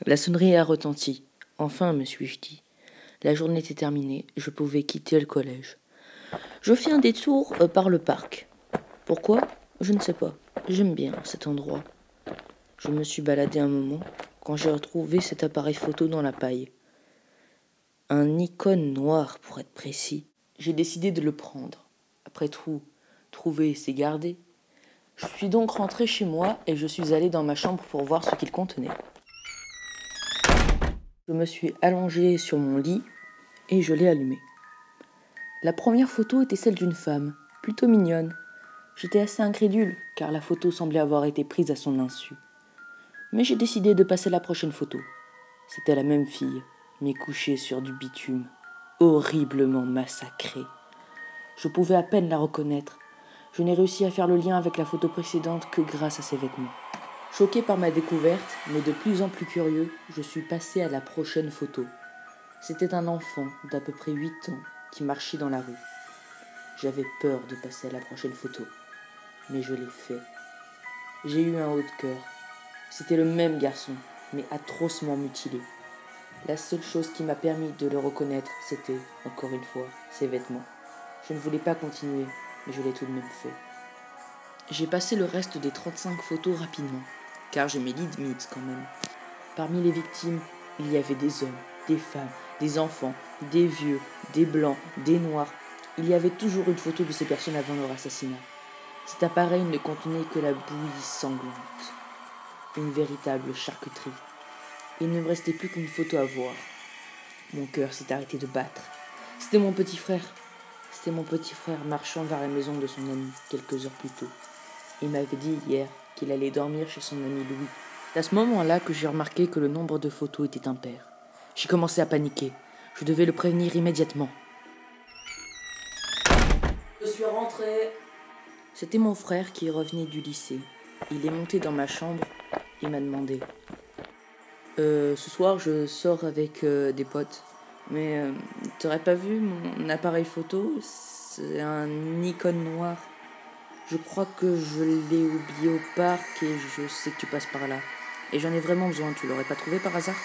La sonnerie a retenti. Enfin, me suis-je dit. La journée était terminée, je pouvais quitter le collège. Je fis un détour par le parc. Pourquoi? Je ne sais pas. J'aime bien cet endroit. Je me suis baladé un moment quand j'ai retrouvé cet appareil photo dans la paille. Un Nikon noir pour être précis. J'ai décidé de le prendre. Après tout, trouver c'est garder. Je suis donc rentré chez moi et je suis allé dans ma chambre pour voir ce qu'il contenait. Je me suis allongé sur mon lit et je l'ai allumé. La première photo était celle d'une femme, plutôt mignonne. J'étais assez incrédule car la photo semblait avoir été prise à son insu. Mais j'ai décidé de passer la prochaine photo. C'était la même fille, mais couchée sur du bitume, horriblement massacrée. Je pouvais à peine la reconnaître. Je n'ai réussi à faire le lien avec la photo précédente que grâce à ses vêtements. Choqué par ma découverte, mais de plus en plus curieux, je suis passé à la prochaine photo. C'était un enfant d'à peu près 8 ans qui marchait dans la rue. J'avais peur de passer à la prochaine photo, mais je l'ai fait. J'ai eu un haut de cœur. C'était le même garçon, mais atrocement mutilé. La seule chose qui m'a permis de le reconnaître, c'était, encore une fois, ses vêtements. Je ne voulais pas continuer, mais je l'ai tout de même fait. J'ai passé le reste des 35 photos rapidement, car j'ai mes limites quand même. Parmi les victimes, il y avait des hommes, des femmes, des enfants, des vieux, des blancs, des noirs. Il y avait toujours une photo de ces personnes avant leur assassinat. Cet appareil ne contenait que la bouillie sanglante. Une véritable charcuterie. Il ne me restait plus qu'une photo à voir. Mon cœur s'est arrêté de battre. C'était mon petit frère. C'était mon petit frère marchant vers la maison de son ami quelques heures plus tôt. Il m'avait dit hier qu'il allait dormir chez son ami Louis. C'est à ce moment-là que j'ai remarqué que le nombre de photos était impair. J'ai commencé à paniquer. Je devais le prévenir immédiatement. Je suis rentré. C'était mon frère qui revenait du lycée. Il est monté dans ma chambre et m'a demandé ce soir, je sors avec des potes. Mais t'aurais pas vu mon appareil photo? C'est un Nikon noir. Je crois que je l'ai oublié au parc et je sais que tu passes par là. Et j'en ai vraiment besoin, tu l'aurais pas trouvé par hasard?